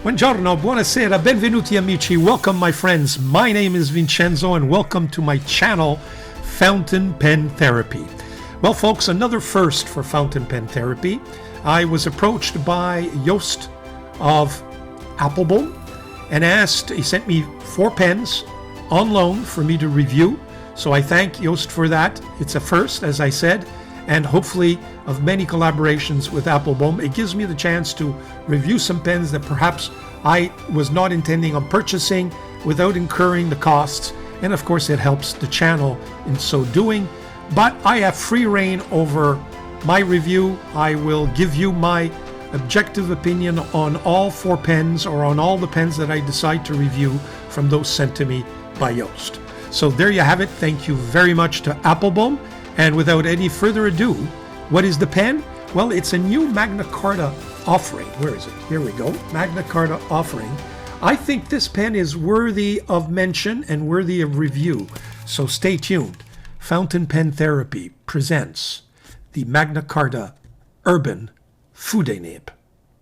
Buongiorno, buonasera, benvenuti amici. Welcome my friends. My name is Vincenzo and welcome to my channel, Fountain Pen Therapy. Well folks, another first for Fountain Pen Therapy. I was approached by Joost of APPLEBOOM and he sent me 4 pens on loan for me to review. So I thank Joost for that. It's a first, as I said, and hopefully of many collaborations with APPLEBOOM. It gives me the chance to review some pens that perhaps I was not intending on purchasing without incurring the costs. And of course it helps the channel in so doing. But I have free reign over my review. I will give you my objective opinion on all 4 pens or on all the pens that I decide to review from those sent to me by Joost. So there you have it. Thank you very much to APPLEBOOM. And without any further ado, what is the pen? Well, it's a new Magna Carta offering. Where is it? Here we go. Magna Carta offering. I think this pen is worthy of mention and worthy of review. So stay tuned. Fountain Pen Therapy presents the Magna Carta Urban Fude nib.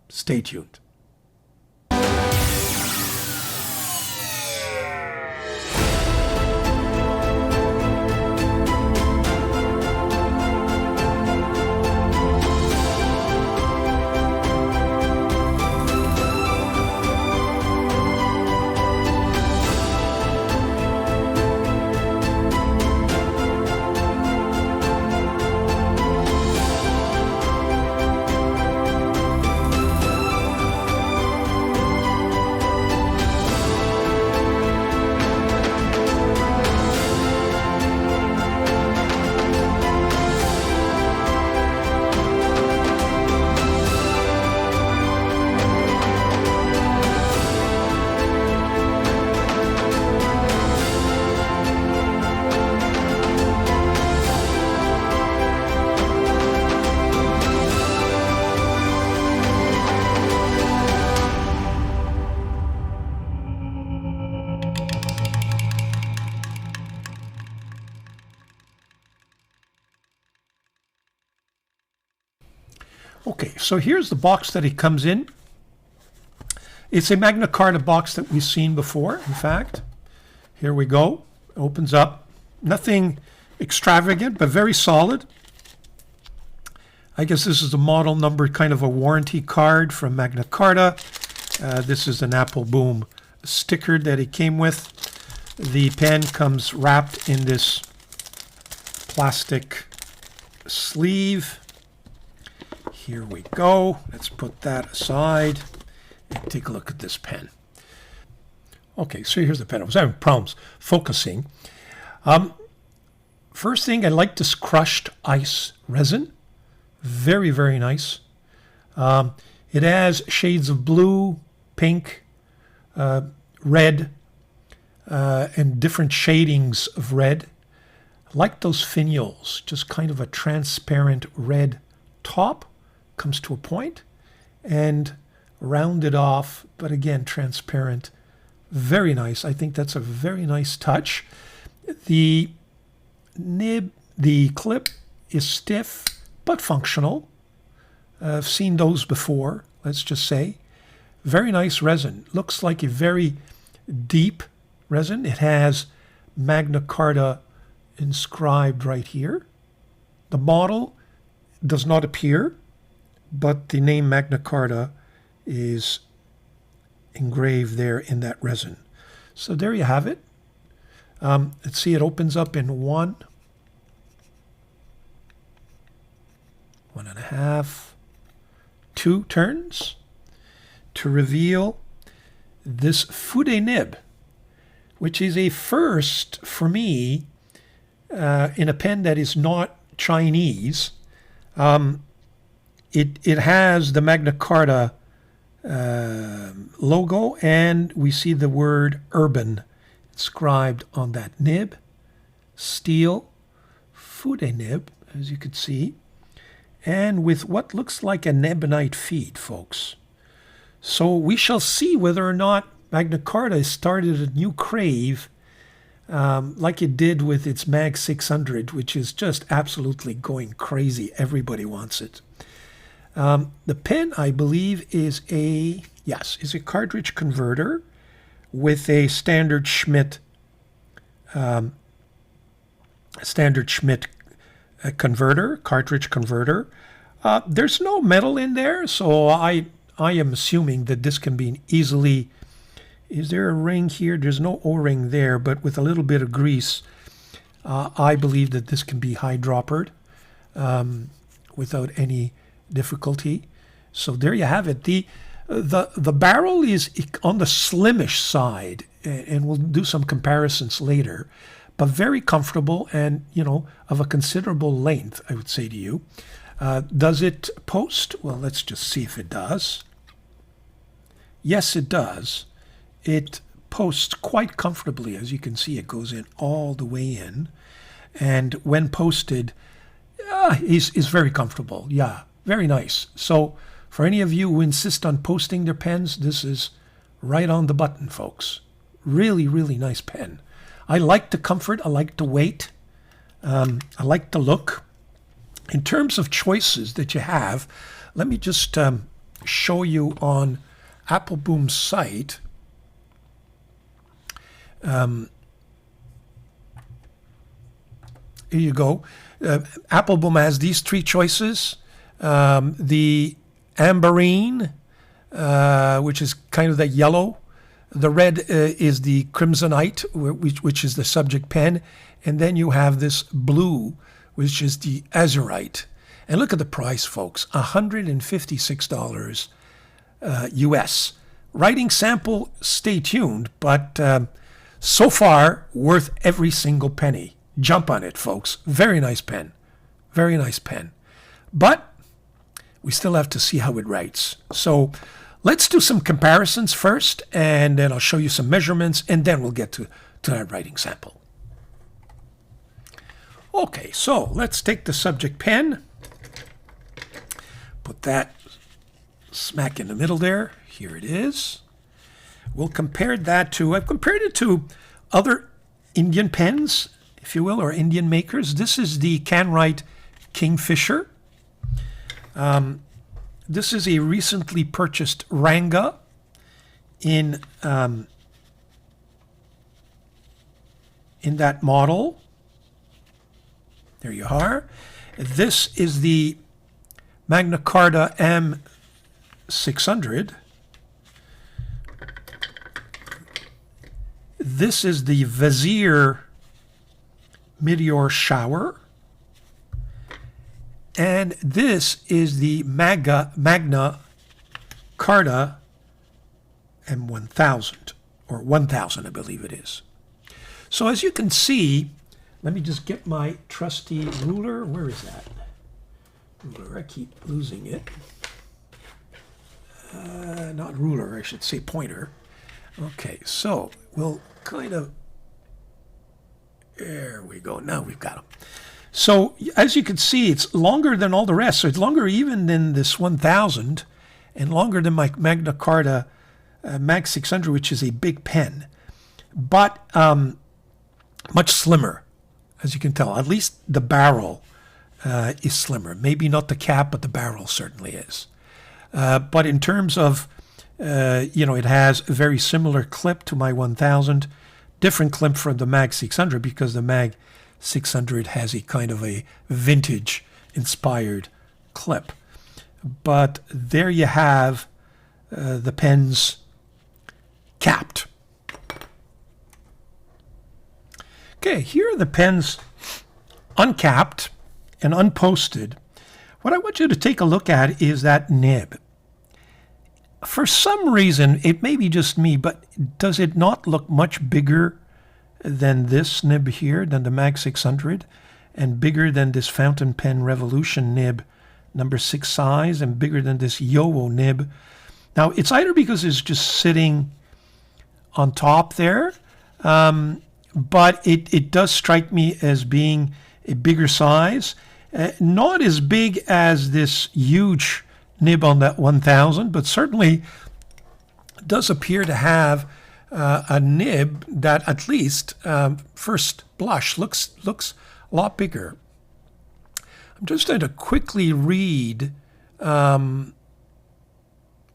Stay tuned. Okay, so here's the box that it comes in. It's a Magna Carta box that we've seen before, in fact. Here we go. Opens up. Nothing extravagant, but very solid. I guess this is the model number, kind of a warranty card from Magna Carta. This is an APPLEBOOM sticker that it came with. The pen comes wrapped in this plastic sleeve. Here we go. Let's put that aside and take a look at this pen. Okay, so here's the pen. I was having problems focusing. First thing, I like this crushed ice resin. Very, very nice. It has shades of blue, pink, red, and different shadings of red. I like those finials, just kind of a transparent red top. Comes to a point and rounded off, but again transparent. Very nice. I think that's a very nice touch. The nib, the clip is stiff but functional. I've seen those before, let's just say. Very nice resin. Looks like a very deep resin. It has Magna Carta inscribed right here. The model does not appear, but the name Magna Carta is engraved there in that resin. So there you have it. Let's see, it opens up in 1.5, 2 turns to reveal this Fude nib, which is a first for me in a pen that is not Chinese. It has the Magna Carta logo, and we see the word urban inscribed on that nib. Steel Fude nib, as you can see, and with what looks like an ebonite feed, folks. So we shall see whether or not Magna Carta started a new crave like it did with its Mag 600, which is just absolutely going crazy. Everybody wants it. The pen, I believe, is a cartridge converter with a standard Schmidt cartridge converter. There's no metal in there, so I am assuming that this can be easily. Is there a ring here? There's no O-ring there, but with a little bit of grease, I believe that this can be hydroppered without any difficulty. So there you have it. The barrel is on the slimmish side, and we'll do some comparisons later, but very comfortable and, of a considerable length, I would say to you. Does it post? Well, let's just see if it does. Yes, it does. It posts quite comfortably. As you can see, it goes in all the way in. And when posted, is very comfortable. Yeah, very nice. So for any of you who insist on posting their pens, this is right on the button, folks. Really, really nice pen. I like the comfort. I like the weight. I like the look. In terms of choices that you have, let me just show you on APPLEBOOM's site. Here you go. APPLEBOOM has these three choices. The amberine, which is kind of the yellow. The red is the Crimsonite, which is the subject pen. And then you have this blue, which is the azurite. And look at the price, folks. $156 US. Writing sample, stay tuned, but so far, worth every single penny. Jump on it, folks. Very nice pen. Very nice pen. But we still have to see how it writes. So let's do some comparisons first, and then I'll show you some measurements, and then we'll get to that writing sample. Okay, so let's take the subject pen. Put that smack in the middle there. Here it is. We'll compare that to, I've compared it to other Indian pens, if you will, or Indian makers. This is the Canwright Kingfisher. This is a recently purchased Ranga in that model. There you are. This is the Magna Carta M600. This is the Vizier Meteor Shower. And this is the Magna Carta M1000, or 1000, I believe it is. So as you can see, let me just get my trusty ruler. Where is that? Ruler, I keep losing it. Not ruler, I should say pointer. Okay, so we'll kind of, there we go. Now we've got them. So as you can see, it's longer than all the rest. So it's longer even than this 1000 and longer than my Magna Carta Mag 600, which is a big pen, but much slimmer, as you can tell. At least the barrel is slimmer. Maybe not the cap, but the barrel certainly is. But in terms of, it has a very similar clip to my 1000, different clip from the Mag 600 because the Mag 600 has a kind of a vintage inspired clip. But there you have the pens capped. Okay, here are the pens uncapped and unposted. What I want you to take a look at is that nib. For some reason, it may be just me, but does it not look much bigger than this nib here, than the Mag 600, and bigger than this Fountain Pen Revolution nib number 6 size, and bigger than this Yowo nib? Now, it's either because it's just sitting on top there, but it does strike me as being a bigger size. Not as big as this huge nib on that 1000, but certainly does appear to have a nib that at least first blush looks a lot bigger. I'm just going to quickly read I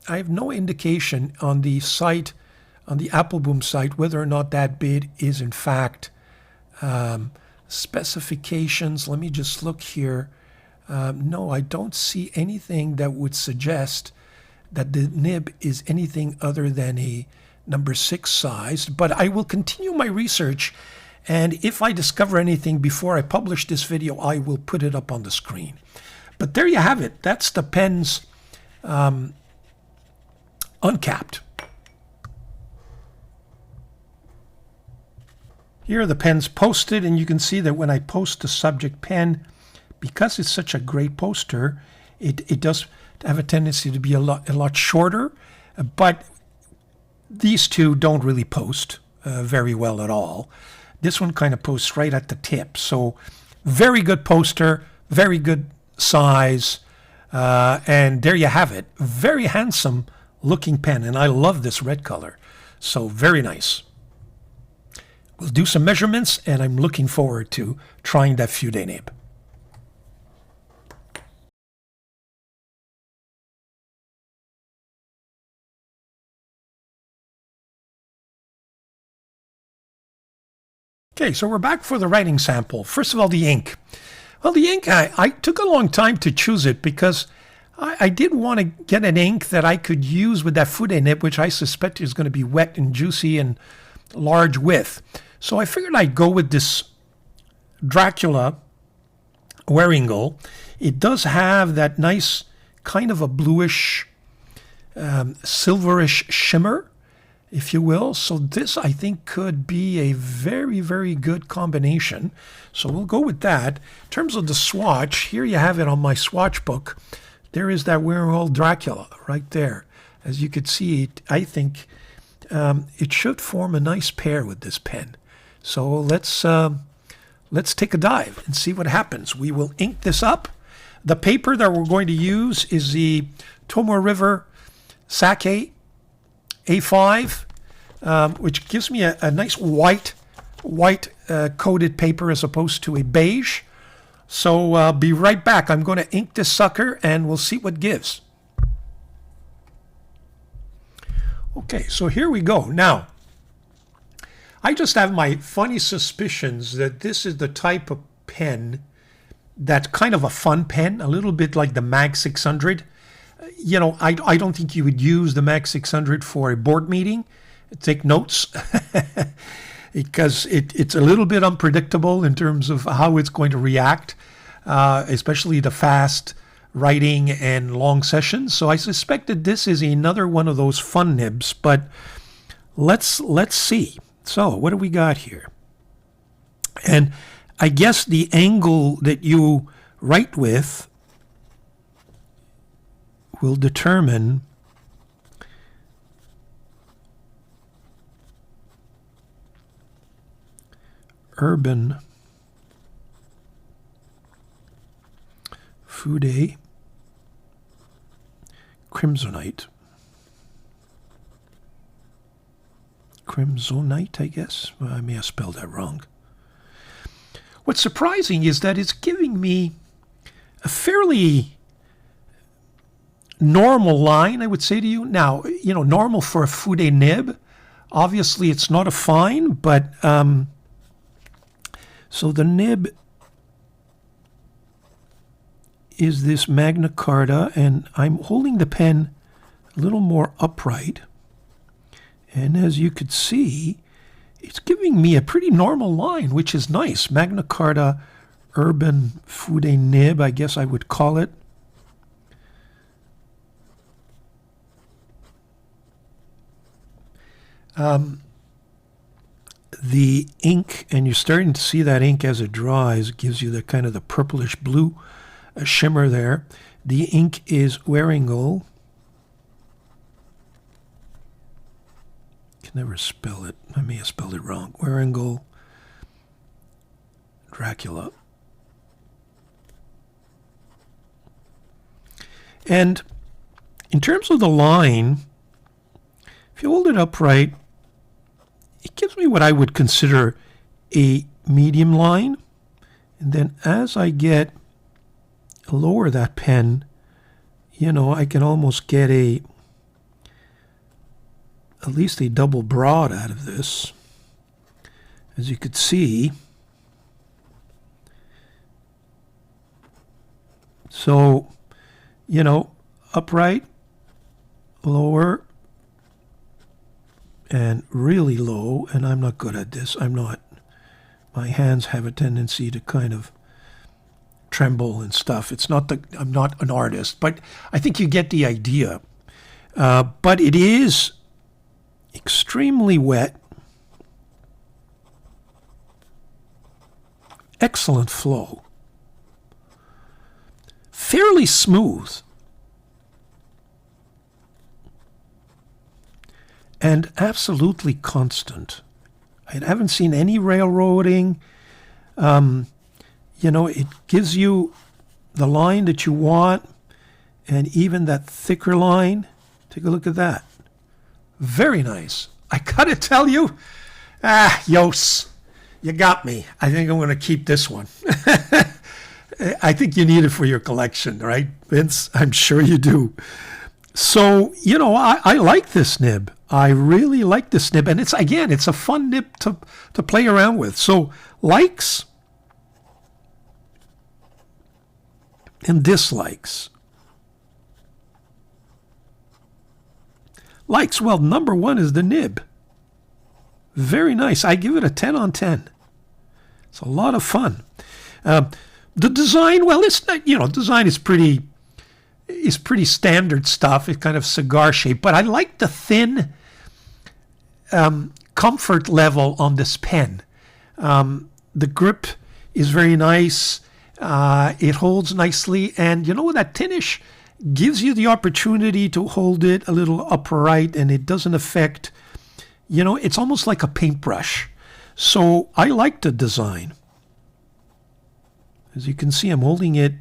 have no indication on the site, on the APPLEBOOM site, whether or not that bid is in fact specifications. Let me just look here. No, I don't see anything that would suggest that the nib is anything other than a number 6 size, but I will continue my research, and if I discover anything before I publish this video, I will put it up on the screen. But there you have it. That's the pen's uncapped. Here are the pens posted, and you can see that when I post the subject pen, because it's such a great poster, it does have a tendency to be a lot shorter, but these two don't really post very well at all. This one kind of posts right at the tip. So very good poster, very good size, and there you have it. Very handsome looking pen, and I love this red color. So very nice. We'll do some measurements, and I'm looking forward to trying that Fude nib. Okay, so we're back for the writing sample. First of all, the ink. Well, the ink, I took a long time to choose it because I did want to get an ink that I could use with that Fude nib, which I suspect is going to be wet and juicy and large width. So I figured I'd go with this Dracula Wearingle. It does have that nice kind of a bluish, silverish shimmer, if you will. So this, I think, could be a very, very good combination. So we'll go with that. In terms of the swatch, here you have it on my swatch book. There is that Wearingle Dracula right there. As you could see, I think it should form a nice pair with this pen. So let's take a dive and see what happens. We will ink this up. The paper that we're going to use is the Tomoe River Sake A5, which gives me a nice white coated paper as opposed to a beige. So I'll be right back. I'm going to ink this sucker and we'll see what gives. Okay, so here we go. Now, I just have my funny suspicions that this is the type of pen that's kind of a fun pen, a little bit like the Mag 600. You know, I don't think you would use the Mag 600 for a board meeting, take notes, because it's a little bit unpredictable in terms of how it's going to react, especially the fast writing and long sessions. So I suspect that this is another one of those fun nibs, but let's see. So what do we got here? And I guess the angle that you write with will determine urban Fude Crimsonite. Crimsonite, I guess. Well, I may have spelled that wrong. What's surprising is that it's giving me a fairly normal line, I would say to you. Now, you know, normal for a Fude nib. Obviously, it's not a fine, but so the nib is this Magna Carta, and I'm holding the pen a little more upright. And as you could see, it's giving me a pretty normal line, which is nice. Magna Carta Urban Fude nib, I guess I would call it. The ink, and you're starting to see that ink as it dries, gives you the kind of the purplish blue shimmer there. The ink is Wearingle. Can never spell it. I may have spelled it wrong. Wearingle Dracula. And in terms of the line, if you hold it upright, it gives me what I would consider a medium line. And then as I lower that pen, you know, I can almost get at least a double broad out of this. As you could see. So, you know, upright, lower, and really low. And I'm not good at this. I'm not. My hands have a tendency to kind of tremble and stuff. It's not that I'm not an artist, but I think you get the idea. But it is extremely wet. Excellent flow. Fairly smooth. And absolutely constant. I haven't seen any railroading. You know, it gives you the line that you want, and even that thicker line. Take a look at that. Very nice. I gotta tell you, Yos, you got me. I think I'm gonna keep this one. I think you need it for your collection, right, Vince? I'm sure you do. So, you know, I like this nib. I really like this nib. And it's a fun nib to play around with. So, likes and dislikes. Likes, well, number one is the nib. Very nice. I give it a 10 on 10. It's a lot of fun. The design, well, it's not, you know, design is pretty standard stuff. It's kind of cigar shape, but I like the thin comfort level on this pen. The grip is very nice. It holds nicely, and you know, that tinish gives you the opportunity to hold it a little upright, and it doesn't affect, you know, it's almost like a paintbrush. So I like the design. As you can see, I'm holding it,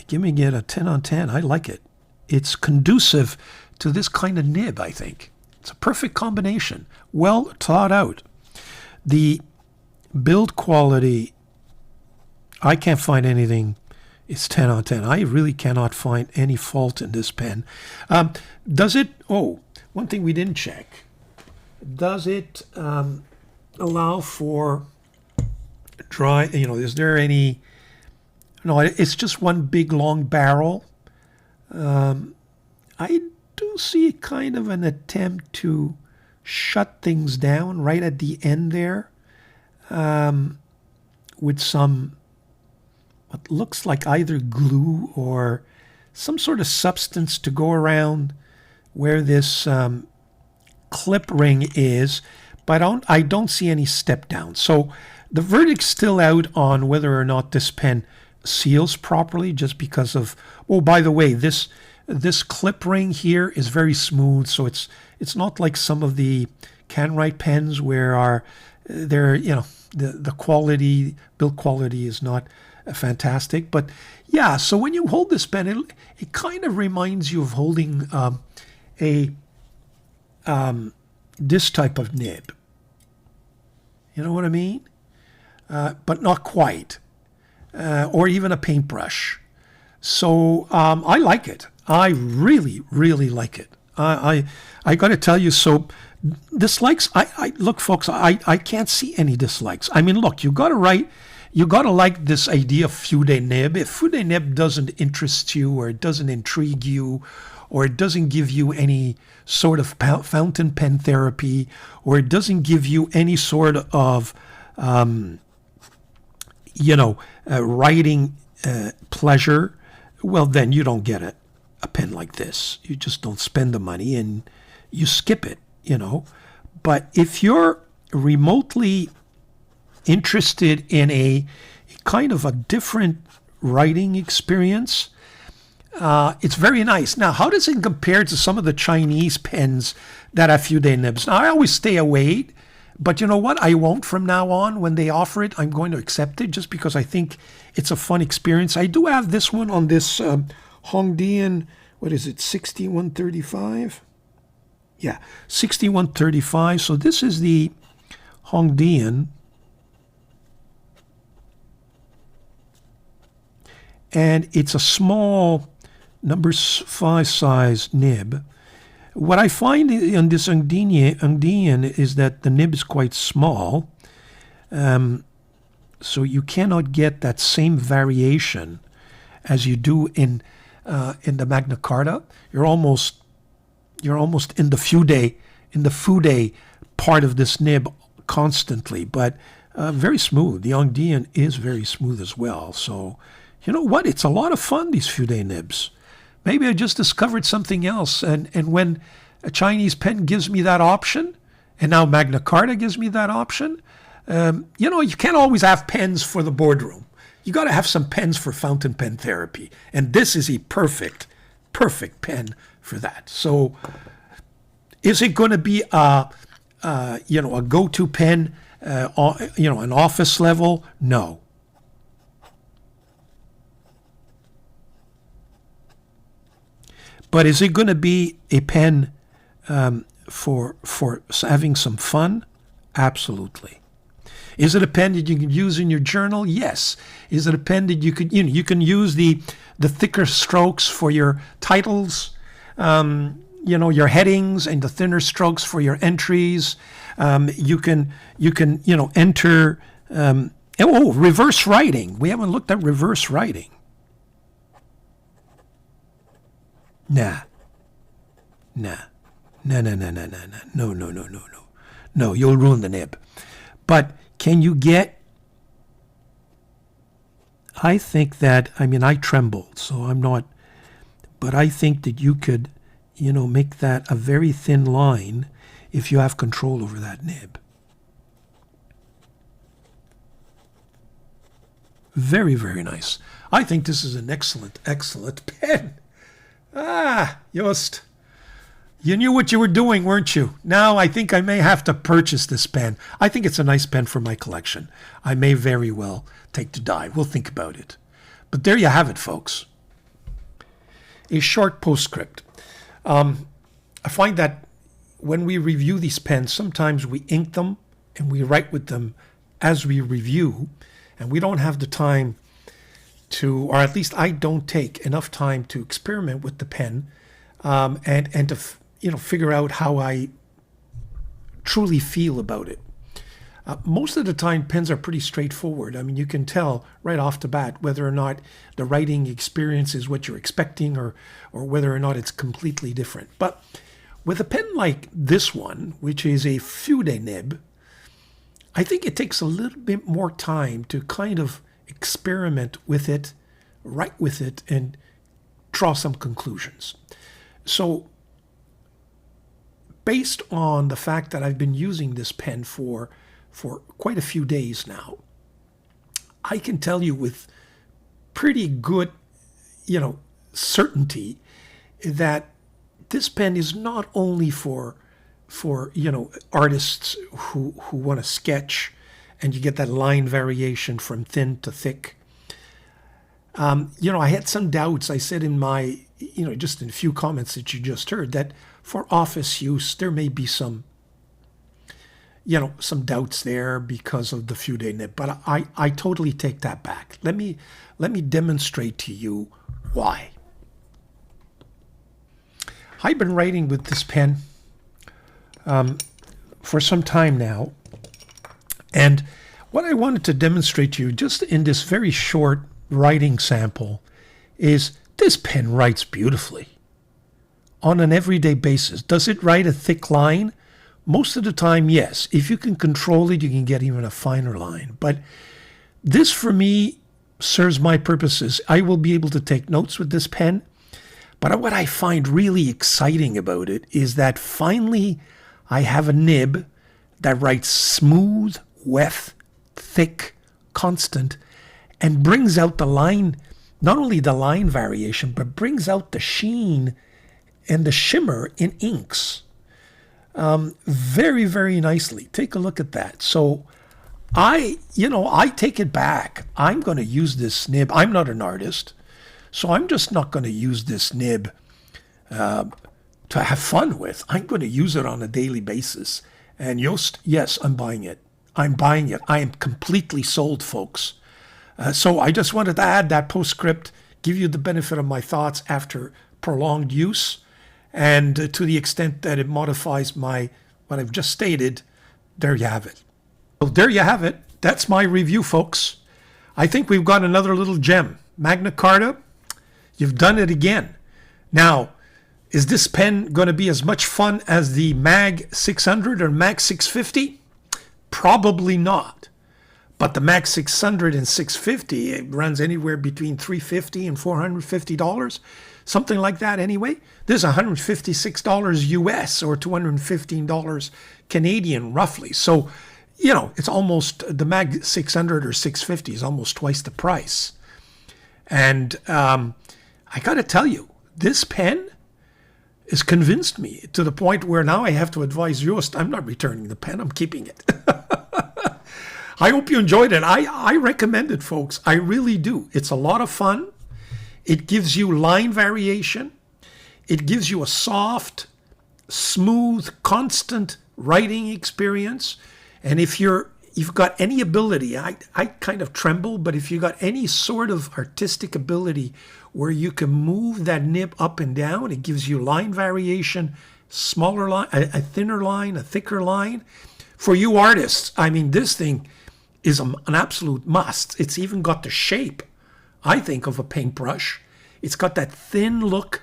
giving it a 10 on 10. I like it. It's conducive to this kind of nib, I think. It's a perfect combination. Well thought out. The build quality, I can't find anything. It's 10 on 10. I really cannot find any fault in this pen. Does it, one thing we didn't check. Does it allow for dry, you know, is there any, no, it's just one big long barrel. I do see kind of an attempt to shut things down right at the end there, with some, what looks like either glue or some sort of substance to go around where this clip ring is, but I don't see any step down. So the verdict's still out on whether or not this pen seals properly, just because of, oh, by the way, this clip ring here is very smooth, so it's not like some of the Canwrite pens where they're, you know, the quality, build quality is not fantastic. But yeah, so when you hold this pen, it kind of reminds you of holding this type of nib. You know what I mean? But not quite. Or even a paintbrush. So I like it. I really, really like it. I got to tell you, so dislikes, I look, folks, I can't see any dislikes. I mean, look, you got to like this idea of Fude nib. If Fude nib doesn't interest you, or it doesn't intrigue you, or it doesn't give you any sort of fountain pen therapy, or it doesn't give you any sort of writing pleasure, well, then you don't get a pen like this. You just don't spend the money and you skip it, you know. But if you're remotely interested in a kind of a different writing experience, it's very nice. Now, how does it compare to some of the Chinese pens that have Fude nibs? Now, I always stay away. But you know what? I won't from now on. When they offer it, I'm going to accept it just because I think it's a fun experience. I do have this one on this Hongdian, what is it, 6135? Yeah, 6135. So this is the Hongdian. and it's a small number 5 size nib. What I find in this Andean is that the nib is quite small, so you cannot get that same variation as you do in the Magna Carta. You're almost in the Fude part of this nib constantly, but very smooth. The Andean is very smooth as well. So, you know what? It's a lot of fun, these Fude nibs. Maybe I just discovered something else, and when a Chinese pen gives me that option, and now Magna Carta gives me that option, you know, you can't always have pens for the boardroom. You got to have some pens for fountain pen therapy, and this is a perfect pen for that. So, is it going to be a go-to pen, an office level? No. But is it going to be a pen for having some fun? Absolutely. Is it a pen that you can use in your journal? Yes. Is it a pen that you can use the thicker strokes for your titles, your headings, and the thinner strokes for your entries? You can enter reverse writing. We haven't looked at reverse writing. Nah. No, you'll ruin the nib. But can you get, I think that, I trembled, so I'm not, but I think that you could, make that a very thin line if you have control over that nib. Very, very nice. I think this is an excellent pen. Just, you knew what you were doing, weren't you? Now I think I may have to purchase this pen. I think it's a nice pen for my collection. I may very well take to dive. We'll think about it. But there you have it, folks. A short postscript. I find that when we review these pens, sometimes we ink them and we write with them as we review, and we don't have the time to, or at least I don't take enough time to experiment with the pen and to figure out how I truly feel about it. Most of the time, pens are pretty straightforward. You can tell right off the bat whether or not the writing experience is what you're expecting, or whether or not it's completely different. But with a pen like this one, which is a Fude nib, I think it takes a little bit more time to kind of experiment with it, write with it, and draw some conclusions. So, based on the fact that I've been using this pen for quite a few days now, I can tell you with pretty good, certainty that this pen is not only for artists who want to sketch, and you get that line variation from thin to thick. I had some doubts. I said in my, just in a few comments that you just heard, that for office use, there may be some doubts there because of the Fude nib. But I totally take that back. Let me demonstrate to you why. I've been writing with this pen for some time now. And what I wanted to demonstrate to you just in this very short writing sample is this pen writes beautifully on an everyday basis. Does it write a thick line? Most of the time, yes. If you can control it, you can get even a finer line. But this, for me, serves my purposes. I will be able to take notes with this pen. But what I find really exciting about it is that finally I have a nib that writes smooth, wet, thick, constant, and brings out the line, not only the line variation, but brings out the sheen and the shimmer in inks very, very nicely. Take a look at that. So I take it back. I'm going to use this nib. I'm not an artist, so I'm just not going to use this nib to have fun with. I'm going to use it on a daily basis. And yes, I'm buying it. I'm buying it. I am completely sold, folks. So I just wanted to add that postscript, give you the benefit of my thoughts after prolonged use, and to the extent that it modifies what I've just stated, there you have it. So there you have it. That's my review, folks. I think we've got another little gem. Magna Carta, you've done it again. Now, is this pen going to be as much fun as the Mag 600 or Mag 650? Probably not. But the Mag 600 and 650, it runs anywhere between $350 and $450, something like that anyway. There's $156 US or $215 Canadian roughly. So, you know, it's almost, the Mag 600 or 650 is almost twice the price. And I got to tell you, this pen has convinced me to the point where now I have to advise Joost, I'm not returning the pen, I'm keeping it. I hope you enjoyed it. I recommend it, folks. I really do. It's a lot of fun. It gives you line variation. It gives you a soft, smooth, constant writing experience. And if you've got any ability, I kind of tremble, but if you've got any sort of artistic ability where you can move that nib up and down, it gives you line variation, smaller line, a thinner line, a thicker line. For you artists, I mean, this thing is an absolute must. It's even got the shape, I think, of a paintbrush. It's got that thin look,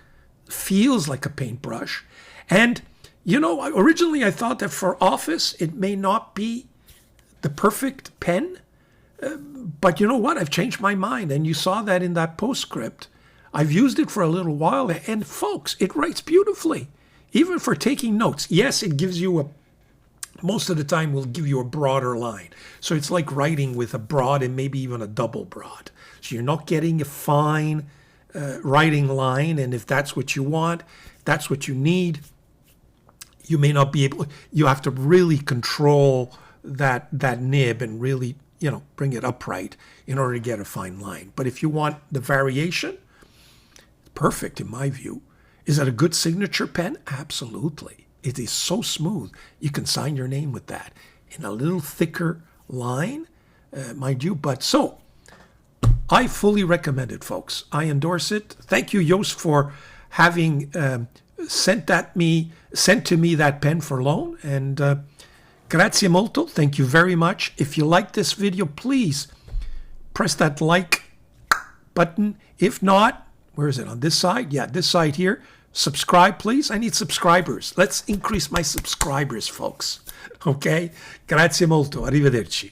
feels like a paintbrush. And, you know, originally I thought that for office, it may not be the perfect pen. But you know what? I've changed my mind. And you saw that in that postscript. I've used it for a little while. And folks, it writes beautifully. Even for taking notes. Yes, it gives you most of the time will give you a broader line. So it's like writing with a broad and maybe even a double broad. So you're not getting a fine writing line. And if that's what you want, that's what you need, you may not be able, you have to really control that nib and really, you know, bring it upright in order to get a fine line. But if you want the variation, perfect in my view. Is it a good signature pen? Absolutely. It is so smooth. You can sign your name with that in a little thicker line, mind you. But so, I fully recommend it, folks. I endorse it. Thank you, Joost, for having sent to me that pen for loan. And grazie molto. Thank you very much. If you like this video, please press that like button. If not, where is it? On this side? Yeah, this side here. Subscribe, please. I need subscribers. Let's increase my subscribers, folks. Okay? Grazie molto. Arrivederci.